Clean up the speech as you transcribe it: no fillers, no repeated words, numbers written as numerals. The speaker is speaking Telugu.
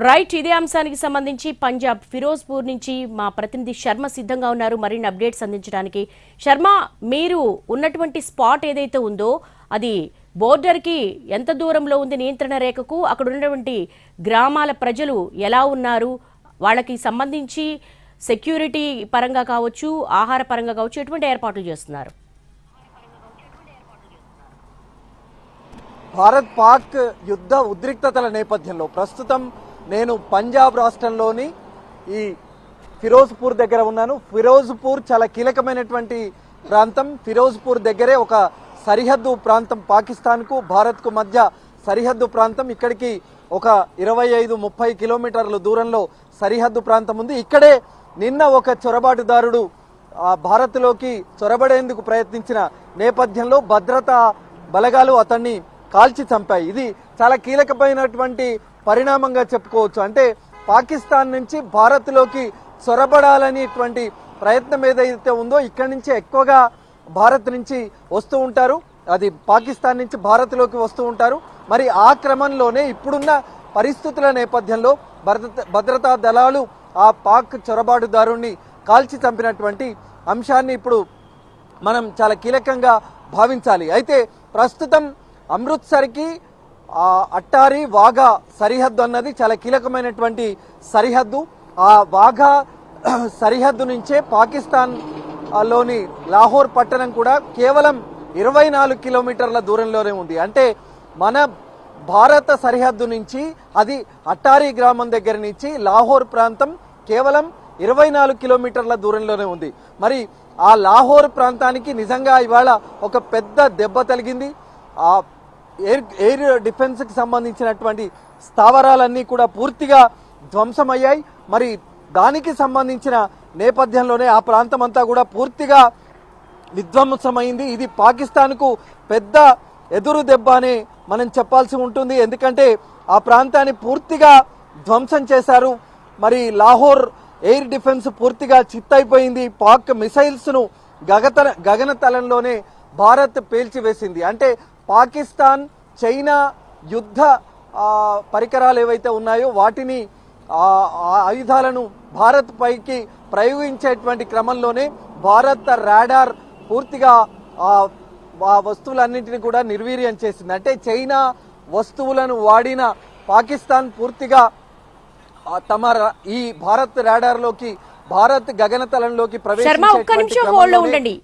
రైట్, ఇదే అంశానికి సంబంధించి పంజాబ్ ఫిరోజ్పూర్ నుంచి మా ప్రతినిధి శర్మ సిద్ధంగా ఉన్నారు మరిన్ని అప్డేట్స్ అందించడానికి. శర్మ, మీరు ఉన్నటువంటి స్పాట్ ఏదైతే ఉందో అది బోర్డర్కి ఎంత దూరంలో ఉంది? నియంత్రణ రేఖకు అక్కడ ఉన్నటువంటి గ్రామాల ప్రజలు ఎలా ఉన్నారు? వాళ్ళకి సంబంధించి సెక్యూరిటీ పరంగా కావచ్చు, ఆహార పరంగా కావచ్చు, ఎటువంటి ఏర్పాట్లు చేస్తున్నారు? భారత్ పాక్ యుద్ధ ఉద్రిక్తతల నేపథ్యంలో ప్రస్తుతం నేను పంజాబ్ రాష్ట్రంలోని ఈ ఫిరోజ్పూర్ దగ్గర ఉన్నాను. ఫిరోజ్పూర్ చాలా కీలకమైనటువంటి ప్రాంతం. ఫిరోజ్పూర్ దగ్గరే ఒక సరిహద్దు ప్రాంతం, పాకిస్తాన్కు భారత్కు మధ్య సరిహద్దు ప్రాంతం. ఇక్కడికి ఒక 25-30 కిలోమీటర్ల దూరంలో సరిహద్దు ప్రాంతం ఉంది. ఇక్కడే నిన్న ఒక చొరబాటుదారుడు భారత్లోకి చొరబడేందుకు ప్రయత్నించిన నేపథ్యంలో భద్రతా బలగాలు అతన్ని కాల్చి చంపాయి. ఇది చాలా కీలకమైనటువంటి పరిణామంగా చెప్పుకోవచ్చు. అంటే పాకిస్తాన్ నుంచి భారత్లోకి చొరబడాలనేటువంటి ప్రయత్నం ఏదైతే ఉందో ఇక్కడి నుంచి ఎక్కువగా భారత్ నుంచి వస్తూ ఉంటారు, అది పాకిస్తాన్ నుంచి భారత్లోకి వస్తూ ఉంటారు. మరి ఆ క్రమంలోనే ఇప్పుడున్న పరిస్థితుల నేపథ్యంలో భద్రతా దళాలు ఆ పాక్ చొరబాటుదారుణ్ణి కాల్చి చంపినటువంటి అంశాన్ని ఇప్పుడు మనం చాలా కీలకంగా భావించాలి. అయితే ప్రస్తుతం అమృత్సర్కి అట్టారీ వాఘా సరిహద్దు అన్నది చాలా కీలకమైనటువంటి సరిహద్దు. ఆ వాఘా సరిహద్దు నుంచే పాకిస్తాన్ లోని లాహోర్ పట్టణం కూడా కేవలం 24 కిలోమీటర్ల దూరంలోనే ఉంది. అంటే మన భారత సరిహద్దు నుంచి అది అట్టారీ గ్రామం దగ్గర నుంచి లాహోర్ ప్రాంతం కేవలం 24 కిలోమీటర్ల దూరంలోనే ఉంది. మరి ఆ లాహోర్ ప్రాంతానికి నిజంగా ఇవాళ ఒక పెద్ద దెబ్బ తగిలింది. ఆ ఎయిర్ డిఫెన్స్ కి సంబంధించినటువంటి స్థావరాలన్నీ కూడా పూర్తిగా ధ్వంసమయ్యాయి. మరి దానికి సంబంధించిన నేపథ్యంలోనే ఆ ప్రాంతం అంతా కూడా పూర్తిగా విధ్వంసమైంది. ఇది పాకిస్తాన్కు పెద్ద ఎదురు దెబ్బ అని మనం చెప్పాల్సి ఉంటుంది. ఎందుకంటే ఆ ప్రాంతాన్ని పూర్తిగా ధ్వంసం చేశారు. మరి లాహోర్ ఎయిర్ డిఫెన్స్ పూర్తిగా చిత్తైపోయింది. పాక్ మిసైల్స్ ను గగనతలంలోనే భారత్ పేల్చివేసింది. అంటే పాకిస్తాన్ చైనా యుద్ధ పరికరాలు ఏవైతే ఉన్నాయో వాటిని ఆయుధాలను భారత్ పైకి ప్రయోగించేటువంటి క్రమంలోనే భారత్ రాడార్ పూర్తిగా ఆ వస్తువులన్నింటినీ కూడా నిర్వీర్యం చేసింది. అంటే చైనా వస్తువులను వాడిన పాకిస్తాన్ పూర్తిగా తమ ఈ భారత్ రాడార్ లోకి, భారత్ గగనతలంలోకి ప్రవేశించేటువంటి